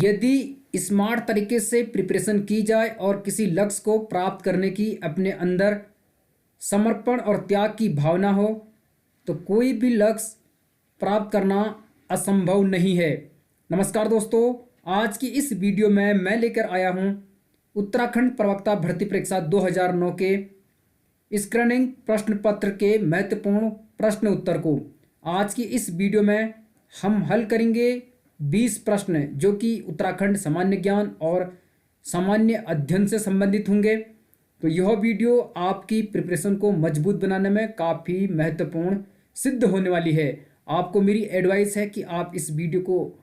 यदि स्मार्ट तरीके से प्रिपरेशन की जाए और किसी लक्ष्य को प्राप्त करने की अपने अंदर समर्पण और त्याग की भावना हो तो कोई भी लक्ष्य प्राप्त करना असंभव नहीं है। नमस्कार दोस्तों, आज की इस वीडियो में मैं लेकर आया हूं उत्तराखंड प्रवक्ता भर्ती परीक्षा 2009 के स्क्रीनिंग प्रश्न पत्र के महत्वपूर्ण प्रश्न उत्तर को। आज की इस वीडियो में हम हल करेंगे 20 प्रश्न जो कि उत्तराखंड सामान्य ज्ञान और सामान्य अध्ययन से संबंधित होंगे। तो यह वीडियो आपकी प्रिपरेशन को मजबूत बनाने में काफ़ी महत्वपूर्ण सिद्ध होने वाली है। आपको मेरी एडवाइस है कि आप इस वीडियो को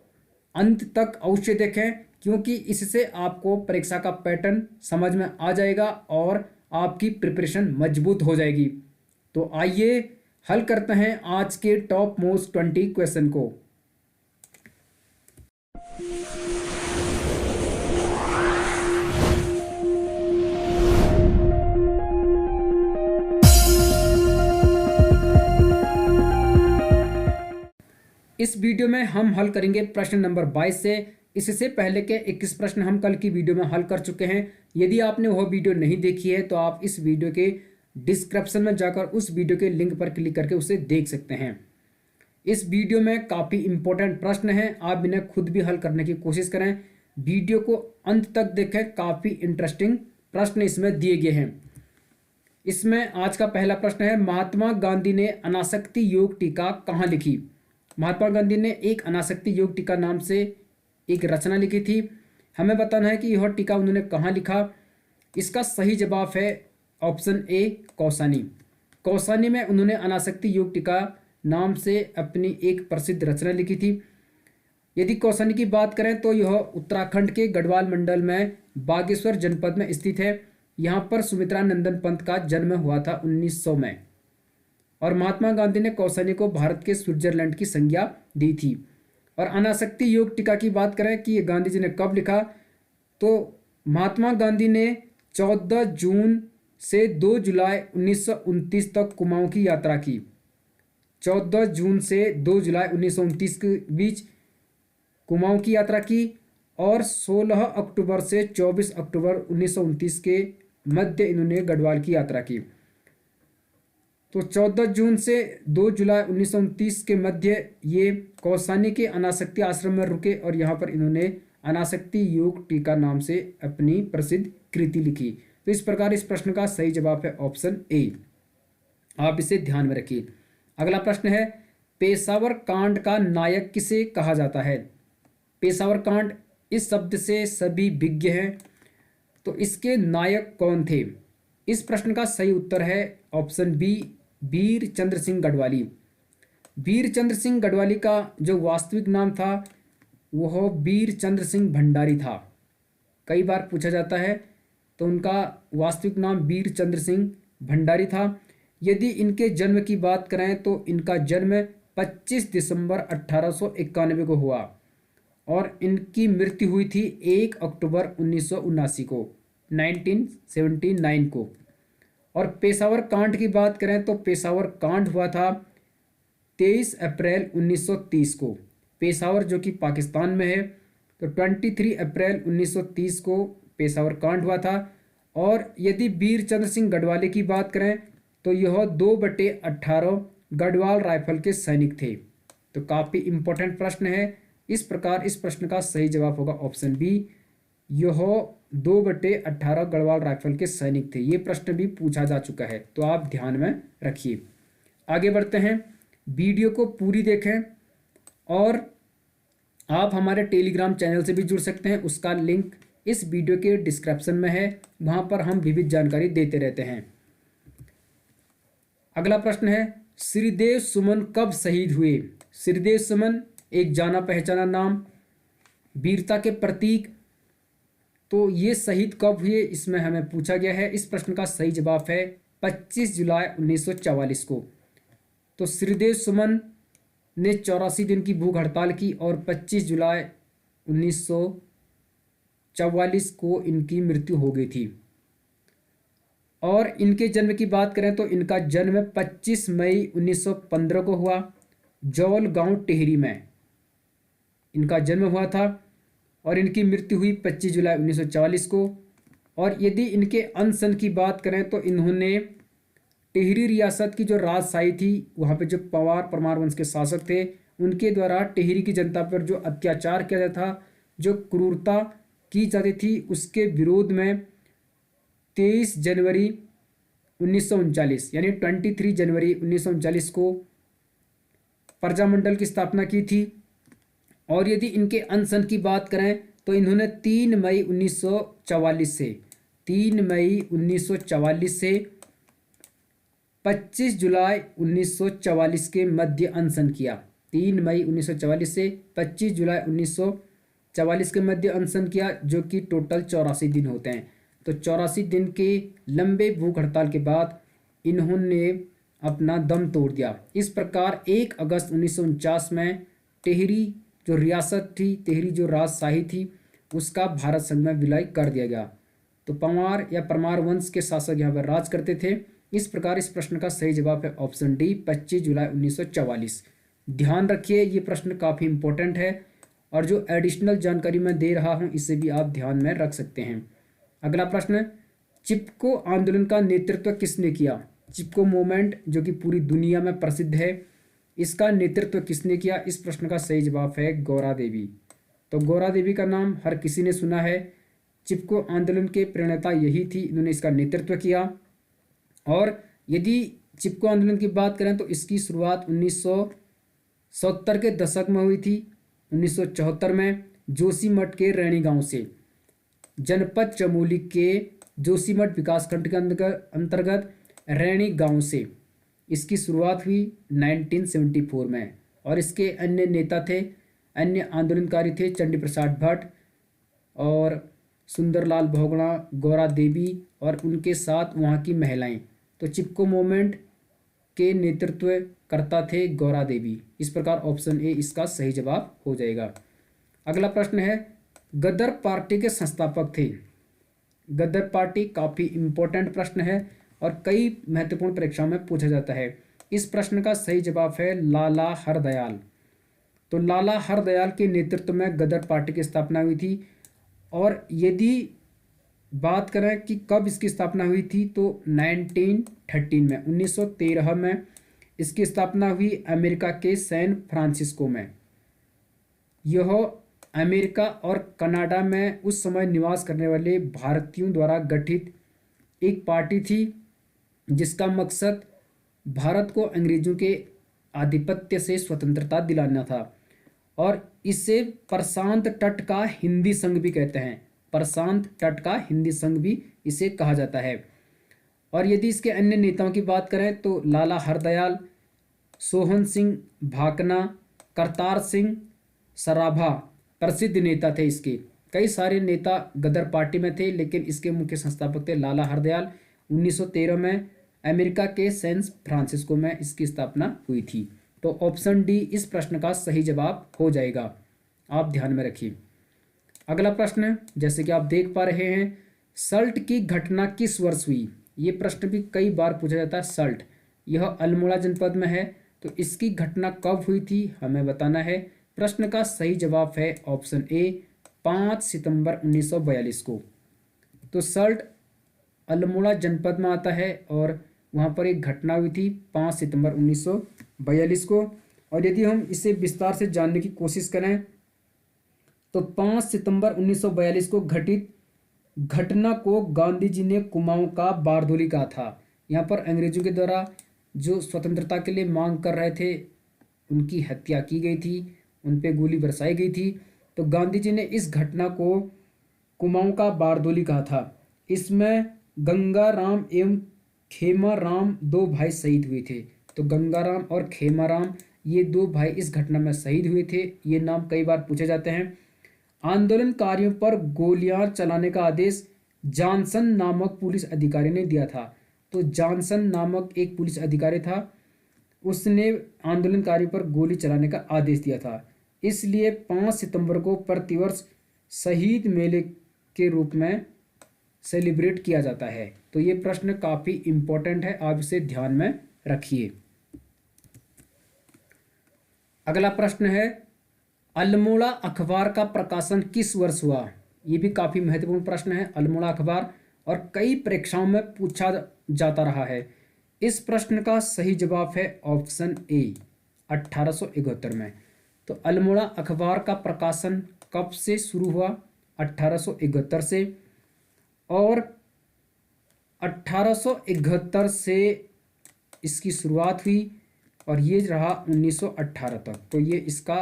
अंत तक अवश्य देखें, क्योंकि इससे आपको परीक्षा का पैटर्न समझ में आ जाएगा और आपकी प्रिपरेशन मजबूत हो जाएगी। तो आइए हल करते हैं आज के टॉप मोस्ट 20 क्वेश्चन को। इस वीडियो में हम हल करेंगे प्रश्न नंबर 22 से। इससे पहले के 21 प्रश्न हम कल की वीडियो में हल कर चुके हैं। यदि आपने वह वीडियो नहीं देखी है तो आप इस वीडियो के डिस्क्रिप्शन में जाकर उस वीडियो के लिंक पर क्लिक करके उसे देख सकते हैं। इस वीडियो में काफ़ी इंपॉर्टेंट प्रश्न हैं, आप इन्हें खुद भी हल करने की कोशिश करें। वीडियो को अंत तक देखें, काफ़ी इंटरेस्टिंग प्रश्न इसमें दिए गए हैं। इसमें आज का पहला प्रश्न है, महात्मा गांधी ने अनासक्ति योग टीका कहाँ लिखी? महात्मा गांधी ने एक अनासक्ति योग टीका नाम से एक रचना लिखी थी। हमें बताना है कि यह टीका उन्होंने कहाँ लिखा। इसका सही जवाब है ऑप्शन ए, कौसानी। कौसानी में उन्होंने अनासक्ति योग टीका नाम से अपनी एक प्रसिद्ध रचना लिखी थी। यदि कौसानी की बात करें तो यह उत्तराखंड के गढ़वाल मंडल में बागेश्वर जनपद में स्थित है। यहाँ पर सुमित्रा नंदन पंत का जन्म हुआ था 1900 में। और महात्मा गांधी ने कौसानी को भारत के स्विट्जरलैंड की संज्ञा दी थी। और अनासक्ति योग टीका की बात करें कि ये गांधी जी ने कब लिखा, तो महात्मा गांधी ने 14 जून से 2 जुलाई 1929 तक कुमाऊं की यात्रा की। 14 जून से 2 जुलाई 1929 के बीच कुमाऊं की यात्रा की और 16 अक्टूबर से 24 अक्टूबर 1929 के मध्य इन्होंने गढ़वाल की यात्रा की। तो 14 जून से 2 जुलाई 1929 के मध्य ये कौसानी के अनासक्ति आश्रम में रुके और यहाँ पर इन्होंने अनासक्ति योग टीका नाम से अपनी प्रसिद्ध कृति लिखी। तो इस प्रकार इस प्रश्न का सही जवाब है ऑप्शन ए। आप इसे ध्यान में रखिए। अगला प्रश्न है, पेशावर कांड का नायक किसे कहा जाता है? पेशावर कांड इस शब्द से सभी विज्ञ हैं, तो इसके नायक कौन थे? इस प्रश्न का सही उत्तर है ऑप्शन बी, वीर चंद्र सिंह गढ़वाली। वीर चंद्र सिंह गढ़वाली का जो वास्तविक नाम था वह वीर चंद्र सिंह भंडारी था। कई बार पूछा जाता है, तो उनका वास्तविक नाम वीर चंद्र सिंह भंडारी था। यदि इनके जन्म की बात करें तो इनका जन्म 25 दिसंबर 1891 को हुआ और इनकी मृत्यु हुई थी 1 अक्टूबर 1979 को, 1979 को। और पेशावर कांड की बात करें तो पेशावर कांड हुआ था 23 अप्रैल 1930 को। पेशावर जो कि पाकिस्तान में है, तो 23 अप्रैल 1930 को पेशावर कांड हुआ था। और यदि वीर चंद्र सिंह गढ़वाली की बात करें तो यह 2/18 गढ़वाल राइफल के सैनिक थे। तो काफ़ी इंपॉर्टेंट प्रश्न है। इस प्रकार इस प्रश्न का सही जवाब होगा ऑप्शन बी, यह 2/18 गढ़वाल राइफल के सैनिक थे। ये प्रश्न भी पूछा जा चुका है, तो आप ध्यान में रखिए। आगे बढ़ते हैं। वीडियो को पूरी देखें और आप हमारे टेलीग्राम चैनल से भी जुड़ सकते हैं। उसका लिंक इस वीडियो के डिस्क्रिप्शन में है, वहाँ पर हम विविध जानकारी देते रहते हैं। अगला प्रश्न है, श्रीदेव सुमन कब शहीद हुए? श्रीदेव सुमन एक जाना पहचाना नाम, वीरता के प्रतीक। तो ये शहीद कब हुए इसमें हमें पूछा गया है। इस प्रश्न का सही जवाब है 25 जुलाई 1944 को। तो श्रीदेव सुमन ने 84 दिन की भूख हड़ताल की और 25 जुलाई 1944 को इनकी मृत्यु हो गई थी। और इनके जन्म की बात करें तो इनका जन्म 25 मई 1915 को हुआ, जौल गांव टिहरी में इनका जन्म हुआ था। और इनकी मृत्यु हुई 25 जुलाई 1944 को। और यदि इनके अनशन की बात करें तो इन्होंने टिहरी रियासत की जो राजशाही थी, वहाँ पे जो पवार परमार वंश के शासक थे, उनके द्वारा टिहरी की जनता पर जो अत्याचार किया जाता था, जो क्रूरता की जाती थी, उसके विरोध में 23 जनवरी 1939 यानी 23 जनवरी 1939 को प्रजामंडल की स्थापना की थी। और यदि इनके अनशन की बात करें तो इन्होंने 3 मई 1944 से 3 मई 1944 से 25 जुलाई 1944 के मध्य अनशन किया। 3 मई 1944 से 25 जुलाई 1944 के मध्य अनशन किया, जो कि टोटल 84 दिन होते हैं। तो 84 दिन के लंबे भूख हड़ताल के बाद इन्होंने अपना दम तोड़ दिया। इस प्रकार 1 अगस्त 1949 में टिहरी जो रियासत थी, टिहरी जो राजशाही थी, उसका भारत संघ में विलय कर दिया गया। तो पंवार या परमार वंश के शासक यहाँ पर राज करते थे। इस प्रकार इस प्रश्न का सही जवाब है ऑप्शन डी, 25 जुलाई 1944। ध्यान रखिए, ये प्रश्न काफ़ी इंपॉर्टेंट है और जो एडिशनल जानकारी मैं दे रहा हूँ इसे भी आप ध्यान में रख सकते हैं। अगला प्रश्न, चिपको आंदोलन का नेतृत्व किसने किया? चिपको मूवमेंट जो कि पूरी दुनिया में प्रसिद्ध है, इसका नेतृत्व किसने किया? इस प्रश्न का सही जवाब है गौरा देवी। तो गौरा देवी का नाम हर किसी ने सुना है। चिपको आंदोलन के प्रणेता यही थी, इन्होंने इसका नेतृत्व किया। और यदि चिपको आंदोलन की बात करें तो इसकी शुरुआत 1970 के दशक में हुई थी। 1974 में जोशीमठ के रैणी गांव से, जनपद चमोली के जोशीमठ विकासखंड के अंतर्गत रैणी गांव से इसकी शुरुआत हुई 1974 में। और इसके अन्य नेता थे, अन्य आंदोलनकारी थे चंडी प्रसाद भट्ट और सुंदरलाल बहुगुणा, गौरा देवी और उनके साथ वहाँ की महिलाएं। तो चिपको मूवमेंट के नेतृत्व करता थे गौरा देवी। इस प्रकार ऑप्शन ए इसका सही जवाब हो जाएगा। अगला प्रश्न है, गदर पार्टी के संस्थापक थे। गदर पार्टी काफ़ी इम्पोर्टेंट प्रश्न है और कई महत्वपूर्ण परीक्षाओं में पूछा जाता है। इस प्रश्न का सही जवाब है लाला हरदयाल। तो लाला हरदयाल के नेतृत्व में गदर पार्टी की स्थापना हुई थी। और यदि बात करें कि कब इसकी स्थापना हुई थी तो 1913 में, 1913 में इसकी स्थापना हुई अमेरिका के सैन फ्रांसिस्को में। यह अमेरिका और कनाडा में उस समय निवास करने वाले भारतीयों द्वारा गठित एक पार्टी थी, जिसका मकसद भारत को अंग्रेजों के आधिपत्य से स्वतंत्रता दिलाना था। और इसे प्रशांत तट का हिंदी संघ भी कहते हैं। प्रशांत तट का हिंदी संघ भी इसे कहा जाता है। और यदि इसके अन्य नेताओं की बात करें तो लाला हरदयाल, सोहन सिंह भाकना, करतार सिंह सराभा प्रसिद्ध नेता थे। इसके कई सारे नेता गदर पार्टी में थे, लेकिन इसके मुख्य संस्थापक थे लाला हरदयाल। 1913 में अमेरिका के सैन फ्रांसिस्को में इसकी स्थापना हुई थी। तो ऑप्शन डी इस प्रश्न का सही जवाब हो जाएगा, आप ध्यान में रखिए। अगला प्रश्न, जैसे कि आप देख पा रहे हैं, सल्ट की घटना किस वर्ष हुई? ये प्रश्न भी कई बार पूछा जाता है। सल्ट यह अल्मोड़ा जनपद में है, तो इसकी घटना कब हुई थी हमें बताना है। प्रश्न का सही जवाब है ऑप्शन ए, 5 सितंबर 1942 को। तो सल्ट अल्मोड़ा जनपद में आता है और वहाँ पर एक घटना हुई थी 5 सितंबर 1942 को। और यदि हम इसे विस्तार से जानने की कोशिश करें तो 5 सितंबर 1942 को घटित घटना को गांधी जी ने कुमाऊं का बारदोली कहा था। यहाँ पर अंग्रेजों के द्वारा जो स्वतंत्रता के लिए मांग कर रहे थे, उनकी हत्या की गई थी, उन पे गोली बरसाई गई थी। तो गांधी जी ने इस घटना को कुमाऊं का बारदोली कहा था। इसमें गंगाराम एवं खेमाराम 2 भाई शहीद हुए थे। तो गंगाराम और खेमाराम ये 2 भाई इस घटना में शहीद हुए थे। ये नाम कई बार पूछे जाते हैं। आंदोलनकारियों पर गोलियां चलाने का आदेश जॉनसन नामक पुलिस अधिकारी ने दिया था। तो जॉनसन नामक एक पुलिस अधिकारी था, उसने आंदोलनकारियों पर गोली चलाने का आदेश दिया था। इसलिए 5 सितंबर को प्रतिवर्ष शहीद मेले के रूप में सेलिब्रेट किया जाता है। तो ये प्रश्न काफ़ी इम्पोर्टेंट है, आप इसे ध्यान में रखिए। अगला प्रश्न है, अल्मोड़ा अखबार का प्रकाशन किस वर्ष हुआ? ये भी काफ़ी महत्वपूर्ण प्रश्न है, अल्मोड़ा अखबार, और कई परीक्षाओं में पूछा जाता रहा है। इस प्रश्न का सही जवाब है ऑप्शन ए, 1871 में। तो अल्मोड़ा अखबार का प्रकाशन कब से शुरू हुआ? 1871 से। और 1871 से इसकी शुरुआत हुई और ये रहा 1918 तक। तो ये इसका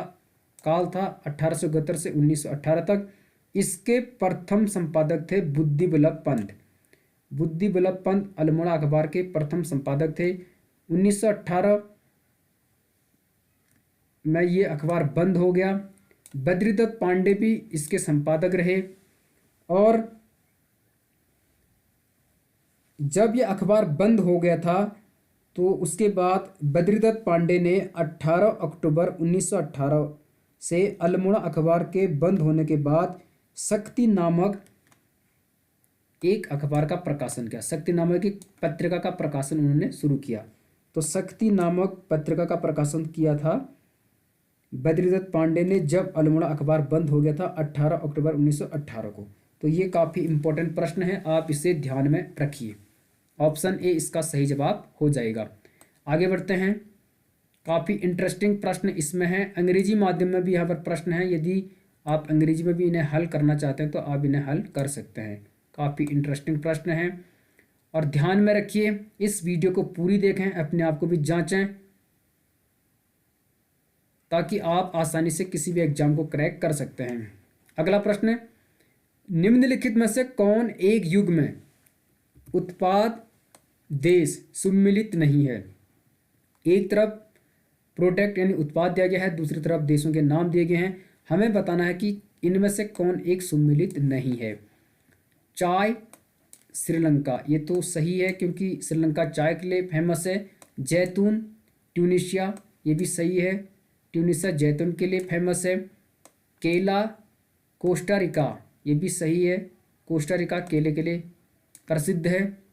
काल था 1871 से 1918 तक। इसके प्रथम संपादक थे बुद्धि वल्लभ पंत। बुद्धि वल्लभ पंत अल्मोड़ा अखबार के प्रथम संपादक थे। 1918 में ये अखबार बंद हो गया। बद्रीदत्त पांडे भी इसके संपादक रहे। और जब ये अखबार बंद हो गया था तो उसके बाद बद्रीदत्त पांडे ने 18 अक्टूबर 1918 से अल्मोड़ा अखबार के बंद होने के बाद शक्ति नामक एक अखबार का प्रकाशन किया। शक्ति नामक एक पत्रिका का प्रकाशन उन्होंने शुरू किया। तो शक्ति नामक पत्रिका का प्रकाशन किया था बद्रीदत्त पांडे ने जब अल्मोड़ा अखबार बंद हो गया था 18 अक्टूबर 1918 को। तो ये काफ़ी इंपॉर्टेंट प्रश्न है, आप इसे ध्यान में रखिए। ऑप्शन ए इसका सही जवाब हो जाएगा। आगे बढ़ते हैं। काफ़ी इंटरेस्टिंग प्रश्न इसमें है, अंग्रेजी माध्यम में भी यहाँ पर प्रश्न है। यदि आप अंग्रेजी में भी इन्हें हल करना चाहते हैं तो आप इन्हें हल कर सकते हैं। काफ़ी इंटरेस्टिंग प्रश्न है और ध्यान में रखिए, इस वीडियो को पूरी देखें, अपने आप को भी जांचें ताकि आप आसानी से किसी भी एग्जाम को क्रैक कर सकते हैं। अगला प्रश्न, निम्नलिखित में से कौन एक युग में उत्पाद देश सम्मिलित नहीं है? एक तरफ प्रोडक्ट यानी उत्पाद दिया गया है, दूसरी तरफ देशों के नाम दिए गए हैं। हमें बताना है कि इनमें से कौन एक सम्मिलित नहीं है। चाय श्रीलंका, ये तो सही है क्योंकि श्रीलंका चाय के लिए फेमस है। जैतून ट्यूनीशिया, ये भी सही है, ट्यूनीशिया जैतून के लिए फेमस है। केला कोस्टा रिका, ये भी सही है, कोस्टा रिका केले के लिए प्रसिद्ध है।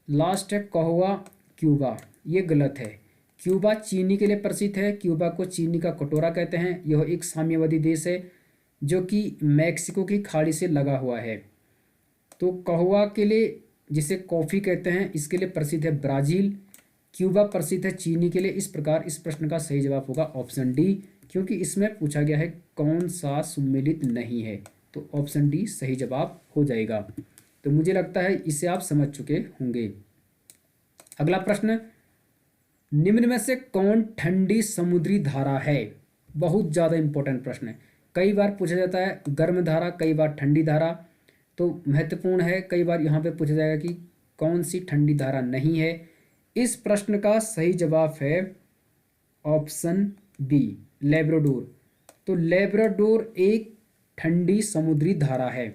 लास्ट है कहवा क्यूबा, ये गलत है। क्यूबा चीनी के लिए प्रसिद्ध है, क्यूबा को चीनी का कटोरा कहते हैं। यह एक साम्यवादी देश है जो कि मैक्सिको की खाड़ी से लगा हुआ है। तो कहवा के लिए, जिसे कॉफ़ी कहते हैं, इसके लिए प्रसिद्ध है ब्राज़ील। क्यूबा प्रसिद्ध है चीनी के लिए। इस प्रकार इस प्रश्न का सही जवाब होगा ऑप्शन डी, क्योंकि इसमें पूछा गया है कौन सा सम्मिलित नहीं है। तो ऑप्शन डी सही जवाब हो जाएगा। तो मुझे लगता है इसे आप समझ चुके होंगे। अगला प्रश्न, निम्न में से कौन ठंडी समुद्री धारा है? बहुत ज़्यादा इंपॉर्टेंट प्रश्न है, कई बार पूछा जाता है गर्म धारा, कई बार ठंडी धारा, तो महत्वपूर्ण है। कई बार यहाँ पे पूछा जाएगा कि कौन सी ठंडी धारा नहीं है। इस प्रश्न का सही जवाब है ऑप्शन बी, लैब्राडोर। तो लैब्राडोर एक ठंडी समुद्री धारा है।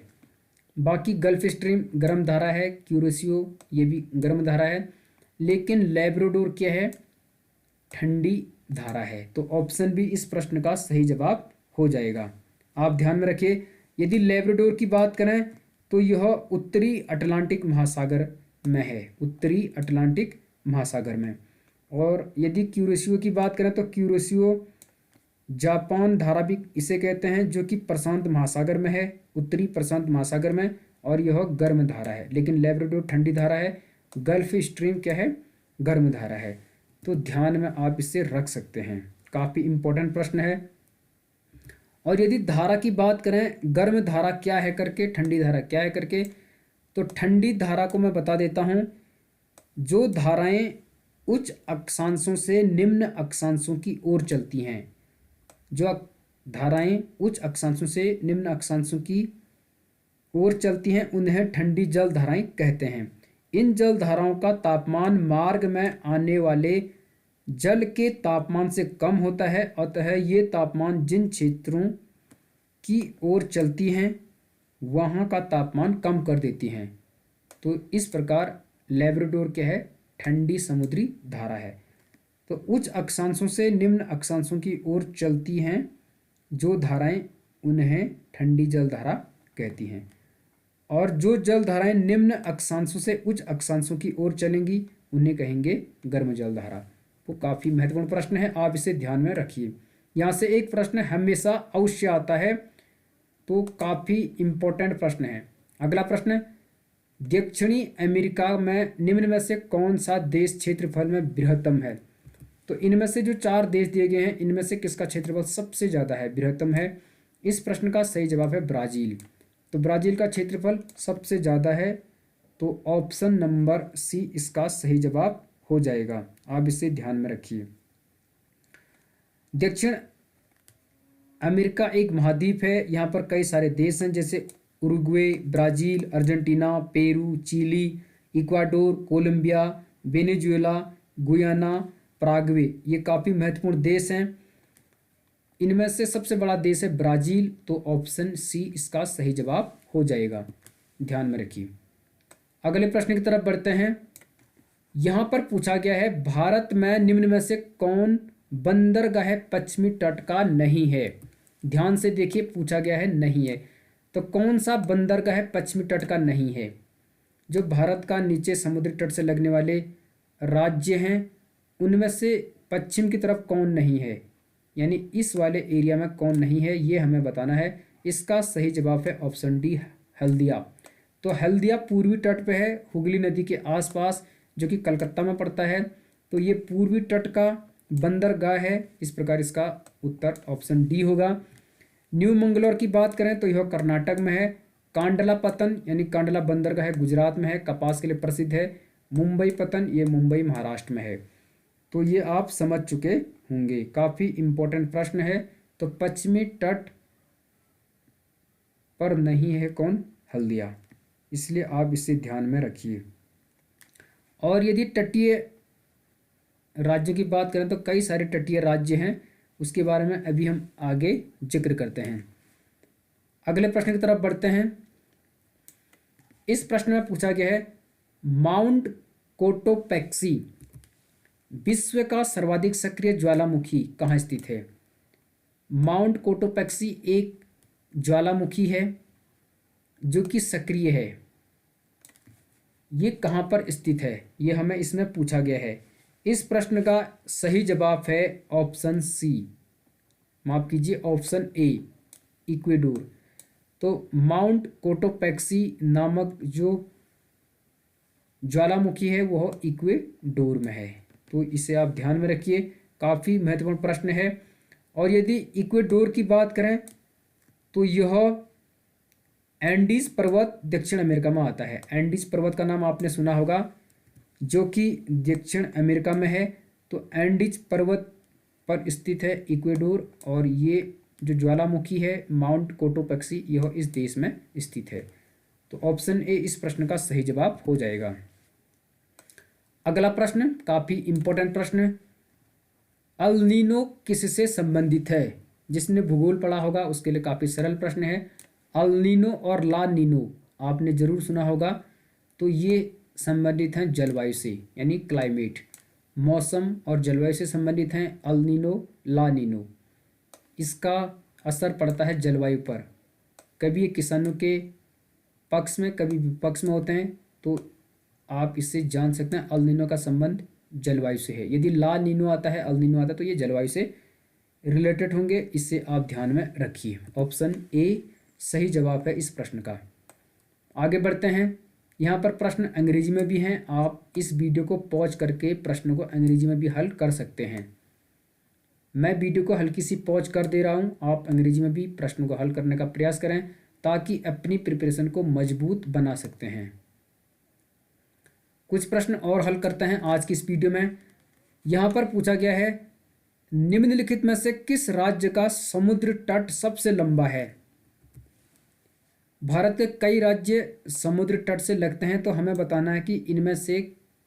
बाकी गल्फ स्ट्रीम गर्म धारा है, क्यूरेसियो ये भी गर्म धारा है, लेकिन लैब्राडोर क्या है? ठंडी धारा है। तो ऑप्शन बी इस प्रश्न का सही जवाब हो जाएगा। आप ध्यान में रखिए, यदि लैब्राडोर की बात करें तो यह उत्तरी अटलांटिक महासागर में है, उत्तरी अटलांटिक महासागर में। और यदि क्यूरेसियो की बात करें तो क्यूरेसियो जापान धारा भी इसे कहते हैं, जो कि प्रशांत महासागर में है, उत्तरी प्रशांत महासागर में, और यह गर्म धारा है। लेकिन लैब्राडोर ठंडी धारा है, गल्फ स्ट्रीम क्या है? गर्म धारा है। तो ध्यान में आप इसे रख सकते हैं, काफ़ी इंपॉर्टेंट प्रश्न है। और यदि धारा की बात करें, गर्म धारा क्या है करके, ठंडी धारा क्या है करके, तो ठंडी धारा को मैं बता देता हूँ, जो धाराएं उच्च अक्षांशों से निम्न अक्षांशों की ओर चलती हैं, जो धाराएं उच्च अक्षांशों से निम्न अक्षांशों की ओर चलती हैं, उन्हें ठंडी जल धाराएं कहते हैं। इन जल धाराओं का तापमान मार्ग में आने वाले जल के तापमान से कम होता है, अतः ये तापमान जिन क्षेत्रों की ओर चलती हैं वहाँ का तापमान कम कर देती हैं। तो इस प्रकार लैब्राडोर क्या है? ठंडी समुद्री धारा है। तो उच्च अक्षांशों से निम्न अक्षांशों की ओर चलती हैं जो धाराएं, उन्हें ठंडी जल धारा कहती हैं। और जो जल धाराएं निम्न अक्षांशों से उच्च अक्षांशों की ओर चलेंगी उन्हें कहेंगे गर्म जल धारा। वो काफ़ी महत्वपूर्ण प्रश्न है, आप इसे ध्यान में रखिए। यहाँ से एक प्रश्न हमेशा अवश्य आता है, तो काफ़ी इम्पोर्टेंट प्रश्न है। अगला प्रश्न, दक्षिणी अमेरिका में निम्न में से कौन सा देश क्षेत्रफल में बृहत्तम है? तो इनमें से जो 4 देश दिए गए हैं, इनमें से किसका क्षेत्रफल सबसे ज़्यादा है, बृहत्तम है? इस प्रश्न का सही जवाब है ब्राज़ील। तो ब्राज़ील का क्षेत्रफल सबसे ज़्यादा है, तो ऑप्शन नंबर सी इसका सही जवाब हो जाएगा। आप इसे ध्यान में रखिए। दक्षिण अमेरिका एक महाद्वीप है, यहाँ पर कई सारे देश हैं, जैसे Uruguay, Brazil, Argentina, Peru, Chile, Ecuador, Colombia, Venezuela, Guyana, Paraguay. ये काफ़ी महत्वपूर्ण देश हैं। इनमें से सबसे बड़ा देश है ब्राज़ील, तो ऑप्शन सी इसका सही जवाब हो जाएगा। ध्यान में रखिए। अगले प्रश्न की तरफ बढ़ते हैं। यहाँ पर पूछा गया है, भारत में निम्न में से कौन बंदरगाह पश्चिमी तट का नहीं है? ध्यान से देखिए, पूछा गया है नहीं है, तो कौन सा बंदरगाह पश्चिमी तट का नहीं है? जो भारत का नीचे समुद्री तट से लगने वाले राज्य हैं, उनमें से पश्चिम की तरफ कौन नहीं है, यानी इस वाले एरिया में कौन नहीं है, ये हमें बताना है। इसका सही जवाब है ऑप्शन डी, हल्दिया। तो हल्दिया पूर्वी तट पे है, हुगली नदी के आसपास, जो कि कलकत्ता में पड़ता है। तो ये पूर्वी तट का बंदरगाह है। इस प्रकार इसका उत्तर ऑप्शन डी होगा। न्यू मंगलोर की बात करें तो यह कर्नाटक में है। कांडला पतन यानी कांडला बंदरगाह गुजरात में है, कपास के लिए प्रसिद्ध है। मुंबई पतन ये मुंबई महाराष्ट्र में है। तो ये आप समझ चुके होंगे, काफ़ी इम्पोर्टेंट प्रश्न है। तो पश्चिमी तट पर नहीं है कौन? हल्दिया। इसलिए आप इसे ध्यान में रखिए। और यदि तटीय राज्यों की बात करें तो कई सारे तटीय राज्य हैं, उसके बारे में अभी हम आगे जिक्र करते हैं। अगले प्रश्न की तरफ बढ़ते हैं। इस प्रश्न में पूछा गया है, माउंट कोटोपैक्सी विश्व का सर्वाधिक सक्रिय ज्वालामुखी कहाँ स्थित है? माउंट कोटोपैक्सी एक ज्वालामुखी है जो कि सक्रिय है। ये कहाँ पर स्थित है, ये हमें इसमें पूछा गया है। इस प्रश्न का सही जवाब है ऑप्शन सी, माफ कीजिए ऑप्शन ए, इक्वेडोर। तो माउंट कोटोपैक्सी नामक जो ज्वालामुखी है वह इक्वेडोर में है। तो इसे आप ध्यान में रखिए, काफ़ी महत्वपूर्ण प्रश्न है। और यदि इक्वेडोर की बात करें तो यह एंडीज पर्वत दक्षिण अमेरिका में आता है। एंडीज पर्वत का नाम आपने सुना होगा, जो कि दक्षिण अमेरिका में है। तो एंडीज पर्वत पर स्थित है इक्वेडोर, और ये जो ज्वालामुखी है माउंट कोटोपैक्सी यह इस देश में स्थित है। तो ऑप्शन ए इस प्रश्न का सही जवाब हो जाएगा। अगला प्रश्न काफ़ी इंपॉर्टेंट प्रश्न, अल नीनो किससे संबंधित है? जिसने भूगोल पढ़ा होगा उसके लिए काफ़ी सरल प्रश्न है। अल नीनो और ला नीनो आपने ज़रूर सुना होगा। तो ये संबंधित हैं जलवायु से, यानी क्लाइमेट, मौसम और जलवायु से संबंधित हैं अल नीनो ला नीनो। इसका असर पड़ता है जलवायु पर, कभी ये किसानों के पक्ष में कभी विपक्ष में होते हैं। तो आप इससे जान सकते हैं अल नीनो का संबंध जलवायु से है। यदि ला नीनो आता है, अल नीनो आता है, तो ये जलवायु से रिलेटेड होंगे। इससे आप ध्यान में रखिए। ऑप्शन ए सही जवाब है इस प्रश्न का। आगे बढ़ते हैं। यहाँ पर प्रश्न अंग्रेजी में भी हैं, आप इस वीडियो को पॉज करके प्रश्नों को अंग्रेजी में भी हल कर सकते हैं। मैं वीडियो को हल्की सी पॉज कर दे रहा हूँ, आप अंग्रेजी में भी प्रश्नों को हल करने का प्रयास करें ताकि अपनी प्रिपरेशन को मजबूत बना सकते हैं। कुछ प्रश्न और हल करते हैं आज की इस वीडियो में। यहाँ पर पूछा गया है, निम्नलिखित में से किस राज्य का समुद्र तट सबसे लंबा है? भारत के कई राज्य समुद्र तट से लगते हैं, तो हमें बताना है कि इनमें से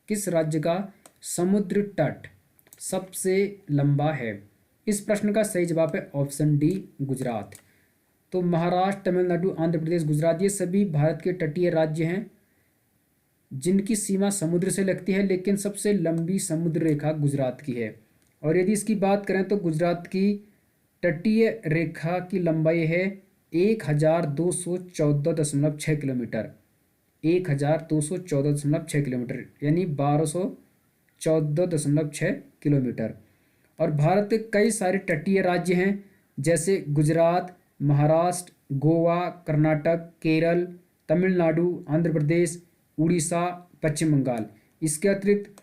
किस राज्य का समुद्र तट सबसे लंबा है। इस प्रश्न का सही जवाब है ऑप्शन डी, गुजरात। तो महाराष्ट्र, तमिलनाडु, आंध्र प्रदेश, गुजरात ये सभी भारत के तटीय राज्य हैं जिनकी सीमा समुद्र से लगती है, लेकिन सबसे लंबी समुद्र रेखा गुजरात की है। और यदि इसकी बात करें तो गुजरात की तटीय रेखा की लंबाई है 1214.6 किलोमीटर, 1214.6 किलोमीटर, यानी 1214.6 किलोमीटर। और भारत के कई सारे तटीय राज्य हैं, जैसे गुजरात, महाराष्ट्र, गोवा, कर्नाटक, केरल, तमिलनाडु, आंध्र प्रदेश, उड़ीसा, पश्चिम बंगाल। इसके अतिरिक्त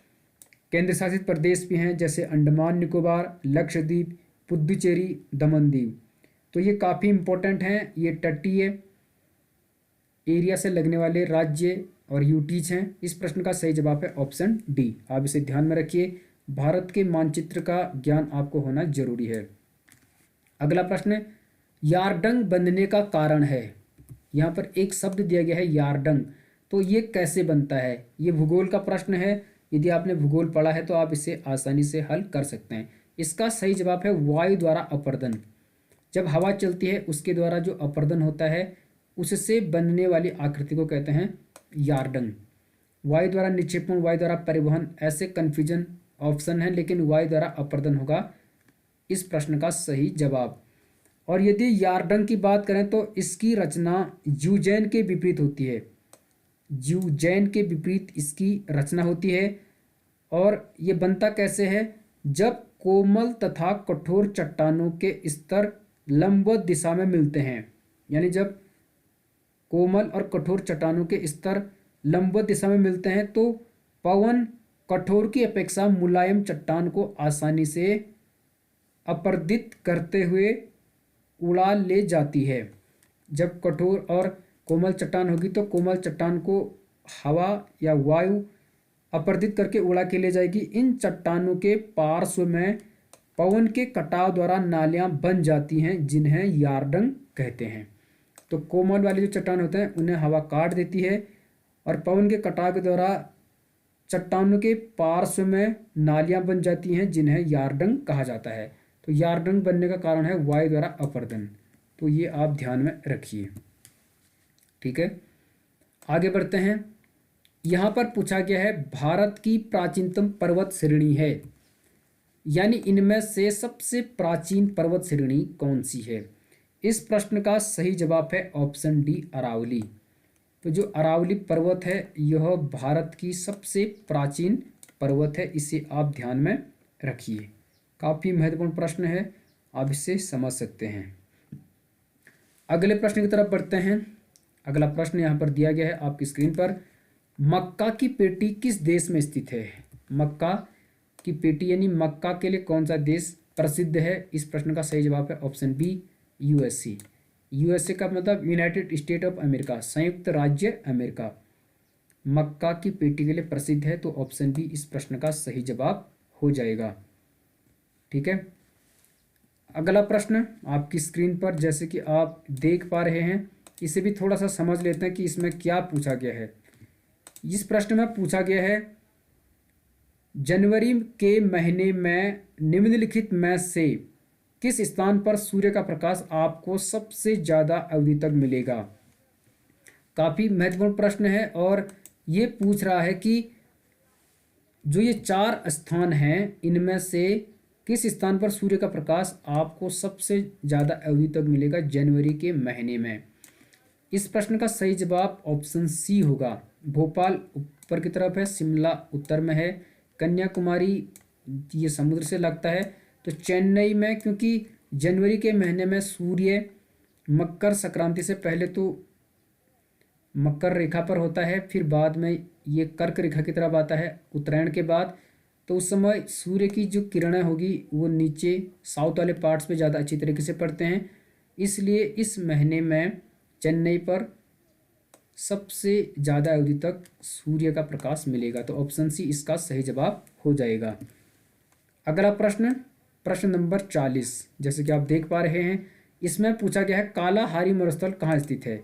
केंद्र शासित प्रदेश भी हैं, जैसे अंडमान निकोबार, लक्षद्वीप, पुडुचेरी, दमन दीव। तो ये काफ़ी इम्पोर्टेंट हैं, ये तटीय एरिया से लगने वाले राज्य और यूटीज हैं। इस प्रश्न का सही जवाब है ऑप्शन डी। आप इसे ध्यान में रखिए, भारत के मानचित्र का ज्ञान आपको होना जरूरी है। अगला प्रश्न, यारडंग बनने का कारण है। यहाँ पर एक शब्द दिया गया है यारडंग, तो ये कैसे बनता है? ये भूगोल का प्रश्न है। यदि आपने भूगोल पढ़ा है तो आप इसे आसानी से हल कर सकते हैं। इसका सही जवाब है वायु द्वारा अपरदन। जब हवा चलती है उसके द्वारा जो अपरदन होता है उससे बनने वाली आकृति को कहते हैं यारडंग। वायु द्वारा निक्षेपण, वायु द्वारा परिवहन, ऐसे कन्फ्यूजन ऑप्शन है, लेकिन वायु द्वारा अपरदन होगा इस प्रश्न का सही जवाब। और यदि यारडंग की बात करें तो इसकी रचना यूजेन के विपरीत होती है। यूजेन के विपरीत इसकी रचना होती है। और ये बनता कैसे है? जब कोमल तथा कठोर चट्टानों के स्तर लंबवत दिशा में मिलते हैं, यानी जब कोमल और कठोर चट्टानों के स्तर लंबवत दिशा में मिलते हैं तो पवन कठोर की अपेक्षा मुलायम चट्टान को आसानी से अपरदित करते हुए उड़ा ले जाती है। जब कठोर और कोमल चट्टान होगी तो कोमल चट्टान को हवा या वायु अपरदित करके उड़ा के ले जाएगी। इन चट्टानों के पार्श्व में पवन के कटाव द्वारा नालियां बन जाती हैं, जिन्हें यारडंग कहते हैं। तो कोमल वाले जो चट्टान होते हैं उन्हें हवा काट देती है और पवन के कटाव के द्वारा चट्टानों के पार्श्व में नालियां बन जाती हैं, जिन्हें यारडंग कहा जाता है। तो यारडंग बनने का कारण है वायु द्वारा अपरदन। तो ये आप ध्यान में रखिए, ठीक है। आगे बढ़ते हैं। यहाँ पर पूछा गया है भारत की प्राचीनतम पर्वत श्रेणी है, यानी इनमें से सबसे प्राचीन पर्वत श्रेणी कौन सी है? इस प्रश्न का सही जवाब है ऑप्शन डी, अरावली। तो जो अरावली पर्वत है यह भारत की सबसे प्राचीन पर्वत है, इसे आप ध्यान में रखिए। काफ़ी महत्वपूर्ण प्रश्न है, आप इसे समझ सकते हैं। अगले प्रश्न की तरफ बढ़ते हैं। अगला प्रश्न यहाँ पर दिया गया है आपकी स्क्रीन पर। मक्का की पेटी किस देश में स्थित है? मक्का की पेटी यानी मक्का के लिए कौन सा देश प्रसिद्ध है? इस प्रश्न का सही जवाब है ऑप्शन बी, यूएसए। यूएसए का मतलब यूनाइटेड स्टेट ऑफ अमेरिका, संयुक्त राज्य अमेरिका। मक्का की पेटी के लिए प्रसिद्ध है, तो ऑप्शन बी इस प्रश्न का सही जवाब हो जाएगा, ठीक है। अगला प्रश्न आपकी स्क्रीन पर जैसे कि आप देख पा रहे हैं, इसे भी थोड़ा सा समझ लेते हैं कि इसमें क्या पूछा गया है। इस प्रश्न में पूछा गया है जनवरी के महीने में निम्नलिखित में से किस स्थान पर सूर्य का प्रकाश आपको सबसे ज़्यादा अवधि तक मिलेगा? काफ़ी महत्वपूर्ण प्रश्न है और ये पूछ रहा है कि जो ये 4 स्थान हैं इनमें से किस स्थान पर सूर्य का प्रकाश आपको सबसे ज़्यादा अवधि तक मिलेगा जनवरी के महीने में। इस प्रश्न का सही जवाब ऑप्शन सी होगा। भोपाल ऊपर की तरफ है, शिमला उत्तर में है, कन्याकुमारी ये समुद्र से लगता है, तो चेन्नई में, क्योंकि जनवरी के महीने में सूर्य मकर संक्रांति से पहले तो मकर रेखा पर होता है, फिर बाद में ये कर्क रेखा की तरफ आता है उत्तरायण के बाद। तो उस समय सूर्य की जो किरणें होगी वो नीचे साउथ वाले पार्ट्स पे ज़्यादा अच्छी तरीके से पड़ते हैं, इसलिए इस महीने में चेन्नई पर सबसे ज़्यादा अवधि तक सूर्य का प्रकाश मिलेगा। तो ऑप्शन सी इसका सही जवाब हो जाएगा। अगला प्रश्न, प्रश्न नंबर 40, जैसे कि आप देख पा रहे हैं, इसमें पूछा गया है कालाहारी मरुस्थल कहाँ स्थित है?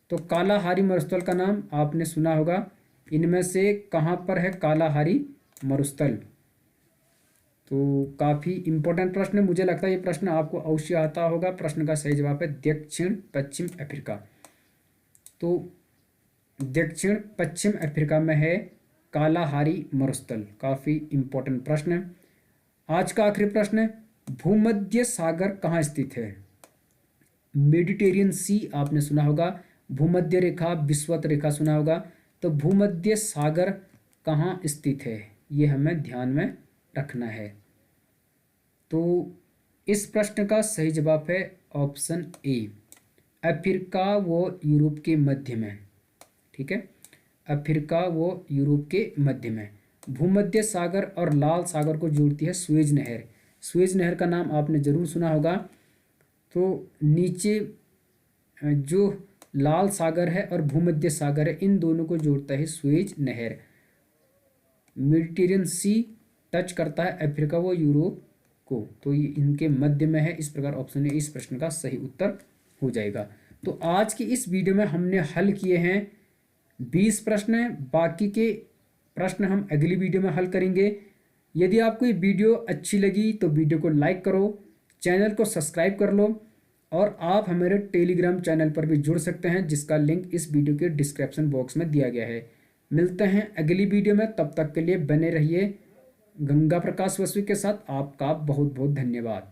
तो कालाहारी मरुस्थल का नाम आपने सुना होगा। इनमें से कहाँ पर है कालाहारी मरुस्थल? तो काफ़ी इम्पोर्टेंट प्रश्न, मुझे लगता है ये प्रश्न आपको अवश्य आता होगा। प्रश्न का सही जवाब है दक्षिण पश्चिम अफ्रीका। तो दक्षिण पश्चिम अफ्रीका में है कालाहारी मरुस्थल। काफ़ी इम्पोर्टेंट प्रश्न है। आज का आखिरी प्रश्न है भूमध्य सागर कहाँ स्थित है? मेडिटेरियन सी आपने सुना होगा, भूमध्य रेखा, विषुवत रेखा सुना होगा, तो भूमध्य सागर कहाँ स्थित है ये हमें ध्यान में रखना है। तो इस प्रश्न का सही जवाब है ऑप्शन ए, अफ्रीका व यूरोप के मध्य में। ठीक है, अफ्रीका व यूरोप के मध्य में। भूमध्य सागर और लाल सागर को जोड़ती है सुएज नहर। सुएज नहर का नाम आपने जरूर सुना होगा। तो नीचे जो लाल सागर है और भूमध्य सागर है, इन दोनों को जोड़ता है सुएज नहर। मेडिटेरियन सी टच करता है अफ्रीका व यूरोप को, तो ये इनके मध्य में है। इस प्रकार ऑप्शन ए इस प्रश्न का सही उत्तर हो जाएगा। तो आज की इस वीडियो में हमने हल किए हैं 20 प्रश्न। बाकी के प्रश्न हम अगली वीडियो में हल करेंगे। यदि आपको ये वीडियो अच्छी लगी तो वीडियो को लाइक करो, चैनल को सब्सक्राइब कर लो, और आप हमारे टेलीग्राम चैनल पर भी जुड़ सकते हैं, जिसका लिंक इस वीडियो के डिस्क्रिप्शन बॉक्स में दिया गया है। मिलते हैं अगली वीडियो में, तब तक के लिए बने रहिए गंगा प्रकाश वसु के साथ। आपका बहुत बहुत धन्यवाद।